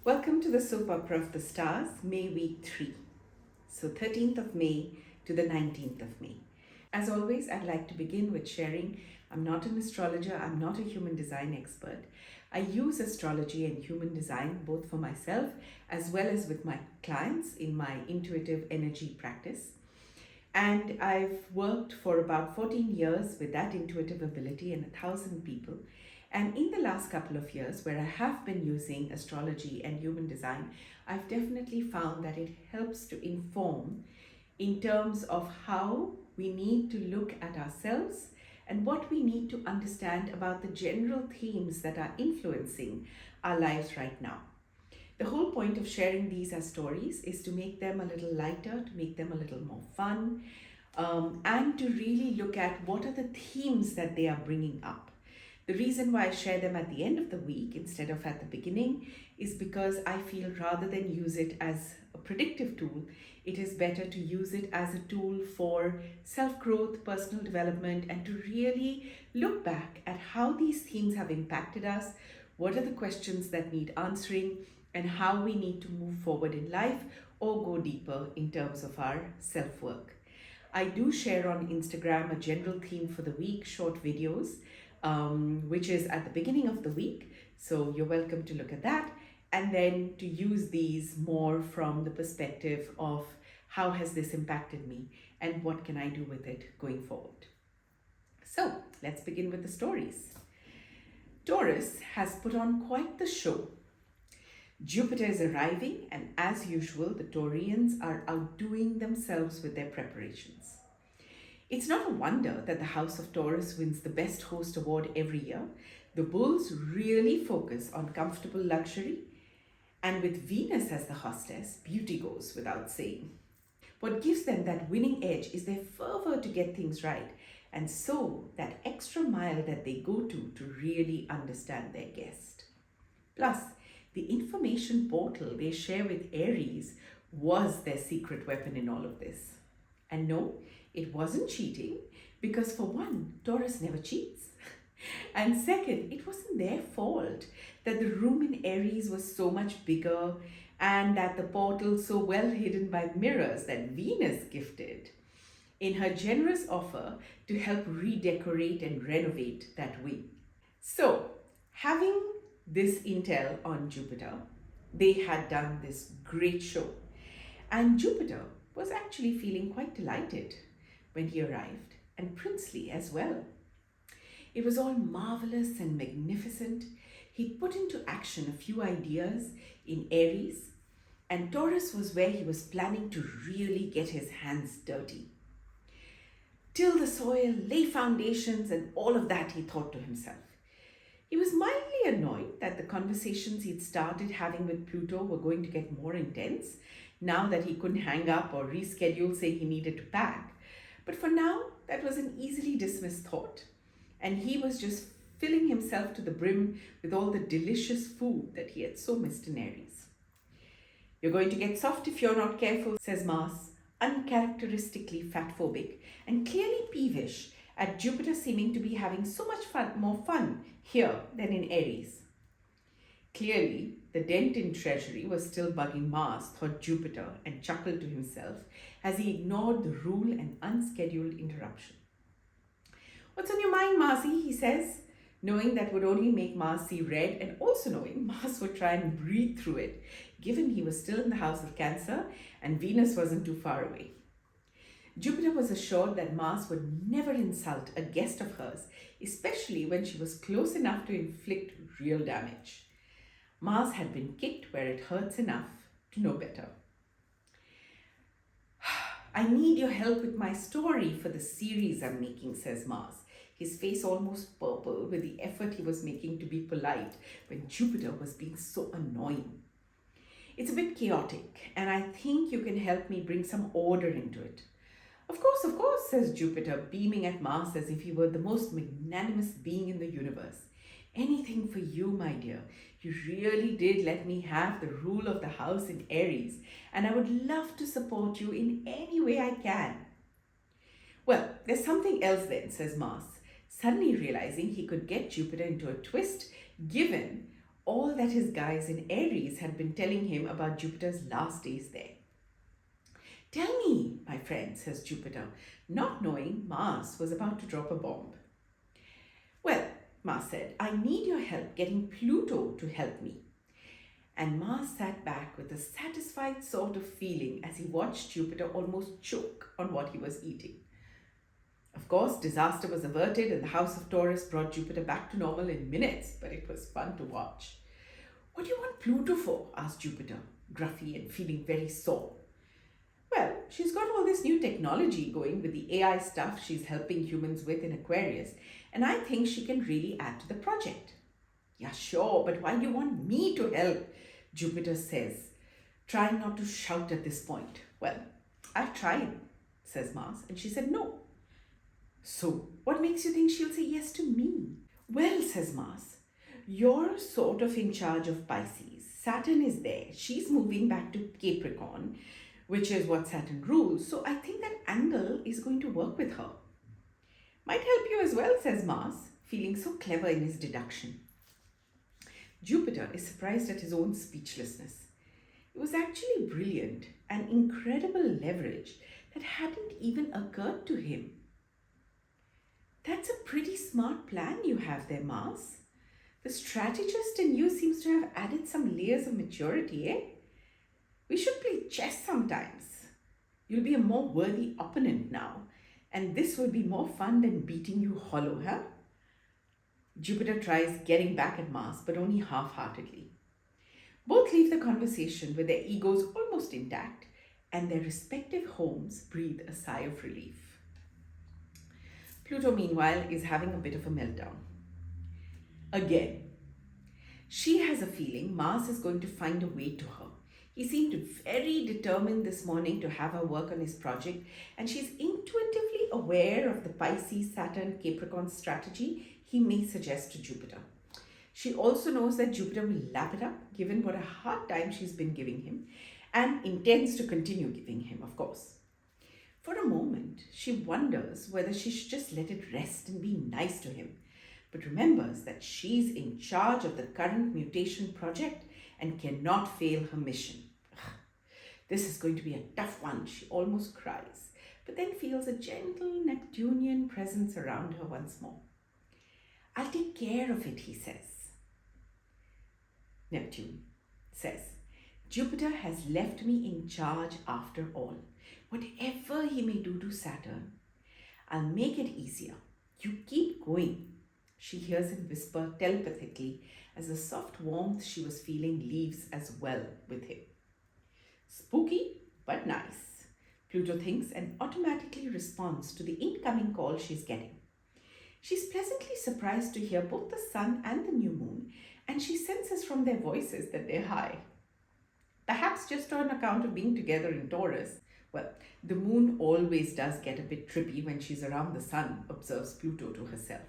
Welcome to the soap opera of the stars, May week 3. So 13th of May to the 19th of May. As always, I'd like to begin with sharing I'm not an astrologer, I'm not a human design expert. I use astrology and human design both for myself as well as with my clients in my intuitive energy practice. And I've worked for about 14 years with that intuitive ability and 1,000 people. And in the last couple of years, where I have been using astrology and human design, I've definitely found that it helps to inform in terms of how we need to look at ourselves and what we need to understand about the general themes that are influencing our lives right now. The whole point of sharing these as stories is to make them a little lighter, to make them a little more fun, and to really look at what are the themes that they are bringing up. The reason why I share them at the end of the week instead of at the beginning is because I feel rather than use it as a predictive tool, it is better to use it as a tool for self-growth, personal development, and to really look back at how these themes have impacted us, what are the questions that need answering, and how we need to move forward in life or go deeper in terms of our self-work. I do share on Instagram a general theme for the week, short videos, which is at the beginning of the week. So you're welcome to look at that and then to use these more from the perspective of how has this impacted me and what can I do with it going forward. So let's begin with the stories. Taurus has put on quite the show. Jupiter is arriving, and as usual, the Taurians are outdoing themselves with their preparations. It's not a wonder that the House of Taurus wins the Best Host Award every year. The bulls really focus on comfortable luxury, and with Venus as the hostess, beauty goes without saying. What gives them that winning edge is their fervor to get things right, and so that extra mile that they go to really understand their guest. Plus, the information portal they share with Aries was their secret weapon in all of this. And no, it wasn't cheating because for one, Taurus never cheats. And second, it wasn't their fault that the room in Aries was so much bigger and that the portal so well hidden by mirrors that Venus gifted in her generous offer to help redecorate and renovate that wing. So, having this intel on Jupiter, they had done this great show. And Jupiter was actually feeling quite delighted when he arrived, and princely as well. It was all marvelous and magnificent. He put into action a few ideas in Aries, and Taurus was where he was planning to really get his hands dirty. Till the soil, lay foundations, and all of that, he thought to himself. He was mildly annoyed that the conversations he'd started having with Pluto were going to get more intense now that he couldn't hang up or reschedule saying he needed to pack. But for now, that was an easily dismissed thought, and he was just filling himself to the brim with all the delicious food that he had so missed in Aries. You're going to get soft if you're not careful, says Mars, uncharacteristically fatphobic and clearly peevish at Jupiter seeming to be having so much more fun here than in Aries. Clearly, the dent in treasury was still bugging Mars, thought Jupiter, and chuckled to himself as he ignored the rule and unscheduled interruption. What's on your mind, Marcy? He says, knowing that would only make Mars see red and also knowing Mars would try and breathe through it, given he was still in the house of Cancer and Venus wasn't too far away. Jupiter was assured that Mars would never insult a guest of hers, especially when she was close enough to inflict real damage. Mars had been kicked where it hurts enough to know better. I need your help with my story for the series I'm making, says Mars, his face almost purple with the effort he was making to be polite when Jupiter was being so annoying. It's a bit chaotic, and I think you can help me bring some order into it. Of course, says Jupiter, beaming at Mars as if he were the most magnanimous being in the universe. Anything for you, my dear. You really did let me have the rule of the house in Aries, and I would love to support you in any way I can. Well, there's something else then, says Mars, suddenly realizing he could get Jupiter into a twist given all that his guys in Aries had been telling him about Jupiter's last days there. Tell me, my friend, says Jupiter, not knowing Mars was about to drop a bomb. Well, Mars said, I need your help getting Pluto to help me. And Mars sat back with a satisfied sort of feeling as he watched Jupiter almost choke on what he was eating. Of course, disaster was averted and the house of Taurus brought Jupiter back to normal in minutes, but it was fun to watch. What do you want Pluto for? Asked Jupiter, gruffy and feeling very sore. Well, she's got all this new technology going with the AI stuff she's helping humans with in Aquarius, and I think she can really add to the project. Yeah, sure, but why do you want me to help? Jupiter says, trying not to shout at this point. Well, I've tried, says Mars, and she said no. So, what makes you think she'll say yes to me? Well, says Mars, you're sort of in charge of Pisces. Saturn is there. She's moving back to Capricorn, which is what Saturn rules. So I think that angle is going to work with her. Might help you as well, says Mars, feeling so clever in his deduction. Jupiter is surprised at his own speechlessness. It was actually brilliant and incredible leverage that hadn't even occurred to him. That's a pretty smart plan you have there, Mars. The strategist in you seems to have added some layers of maturity, eh? We should play chess sometimes. You'll be a more worthy opponent now, and this will be more fun than beating you hollow, huh? Jupiter tries getting back at Mars, but only half-heartedly. Both leave the conversation with their egos almost intact, and their respective homes breathe a sigh of relief. Pluto, meanwhile, is having a bit of a meltdown. Again, she has a feeling Mars is going to find a way to her. He seemed very determined this morning to have her work on his project, and she's intuitively aware of the Pisces, Saturn, Capricorn strategy he may suggest to Jupiter. She also knows that Jupiter will lap it up, given what a hard time she's been giving him, and intends to continue giving him, of course. For a moment, she wonders whether she should just let it rest and be nice to him, but remembers that she's in charge of the current mutation project and cannot fail her mission. This is going to be a tough one, she almost cries, but then feels a gentle Neptunian presence around her once more. I'll take care of it, he says. Neptune says, Jupiter has left me in charge after all. Whatever he may do to Saturn, I'll make it easier. You keep going. She hears him whisper telepathically as the soft warmth she was feeling leaves as well with him. Spooky, but nice, Pluto thinks and automatically responds to the incoming call she's getting. She's pleasantly surprised to hear both the sun and the new moon, and she senses from their voices that they're high. Perhaps just on account of being together in Taurus. Well, the moon always does get a bit trippy when she's around the sun, observes Pluto to herself.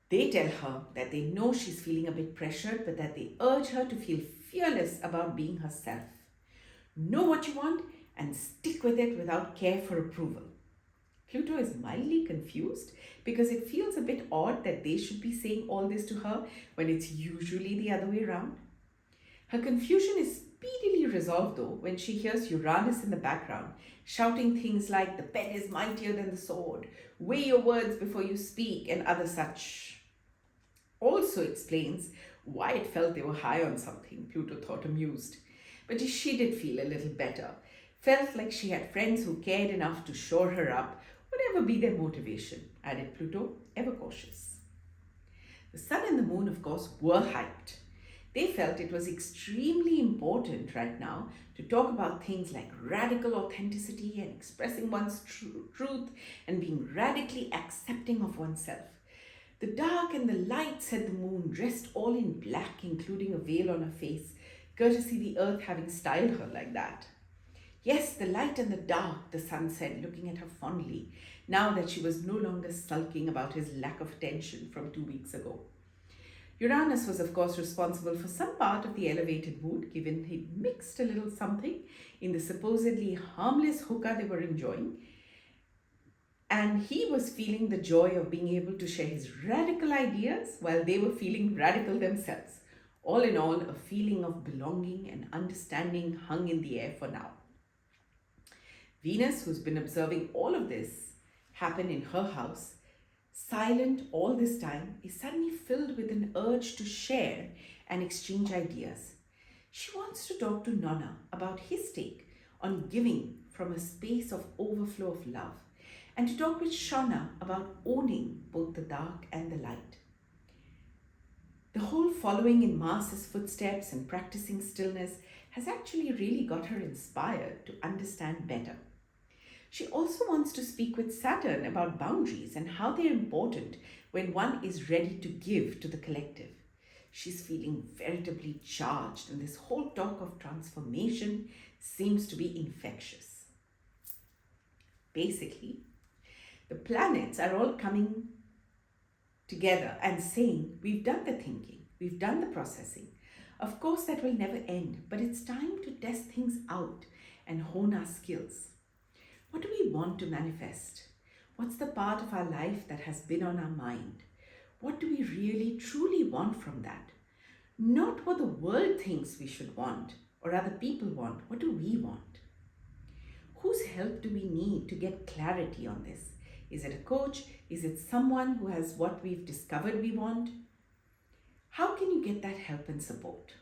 They tell her that they know she's feeling a bit pressured, but that they urge her to feel fearless about being herself. Know what you want and stick with it without care for approval. Pluto is mildly confused because it feels a bit odd that they should be saying all this to her when it's usually the other way around. Her confusion is speedily resolved though when she hears Uranus in the background shouting things like the pen is mightier than the sword, weigh your words before you speak, and other such. Also explains why it felt they were high on something, Pluto thought, amused. But she did feel a little better, felt like she had friends who cared enough to shore her up, whatever be their motivation, added Pluto, ever cautious. The sun and the moon, of course, were hyped. They felt it was extremely important right now to talk about things like radical authenticity and expressing one's truth and being radically accepting of oneself. The dark and the light, said the moon, dressed all in black, including a veil on her face, courtesy the earth having styled her like that. Yes, the light and the dark, the sun said, looking at her fondly, now that she was no longer sulking about his lack of attention from 2 weeks ago. Uranus was, of course, responsible for some part of the elevated mood, given he'd mixed a little something in the supposedly harmless hookah they were enjoying. And he was feeling the joy of being able to share his radical ideas while they were feeling radical themselves. All in all, a feeling of belonging and understanding hung in the air for now. Venus, who's been observing all of this happen in her house, silent all this time, is suddenly filled with an urge to share and exchange ideas. She wants to talk to Nonna about his take on giving from a space of overflow of love, and to talk with Shauna about owning both the dark and the light. The whole following in Mars's footsteps and practicing stillness has actually really got her inspired to understand better. She also wants to speak with Saturn about boundaries and how they're important when one is ready to give to the collective. She's feeling veritably charged, and this whole talk of transformation seems to be infectious. Basically, the planets are all coming together and saying, we've done the thinking, we've done the processing. Of course, that will never end, but it's time to test things out and hone our skills. What do we want to manifest? What's the part of our life that has been on our mind? What do we really truly want from that? Not what the world thinks we should want or other people want. What do we want? Whose help do we need to get clarity on this? Is it a coach? Is it someone who has what we've discovered we want? How can you get that help and support?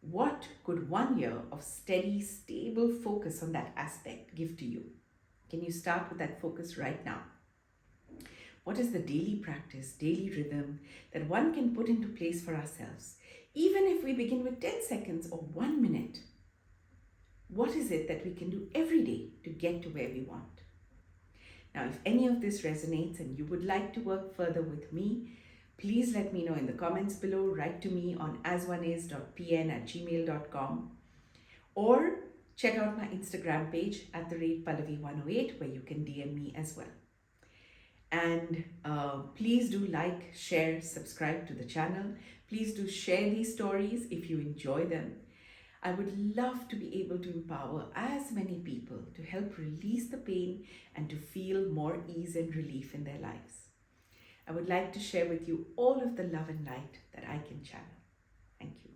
What could 1 year of steady, stable focus on that aspect give to you? Can you start with that focus right now? What is the daily practice, daily rhythm that one can put into place for ourselves? Even if we begin with 10 seconds or 1 minute, what is it that we can do every day to get to where we want? Now, if any of this resonates and you would like to work further with me, please let me know in the comments below. Write to me on asoneis.pn@gmail.com, or check out my Instagram page @Pallavi108, where you can DM me as well. And please do like, share, subscribe to the channel. Please do share these stories if you enjoy them. I would love to be able to empower as many people to help release the pain and to feel more ease and relief in their lives. I would like to share with you all of the love and light that I can channel. Thank you.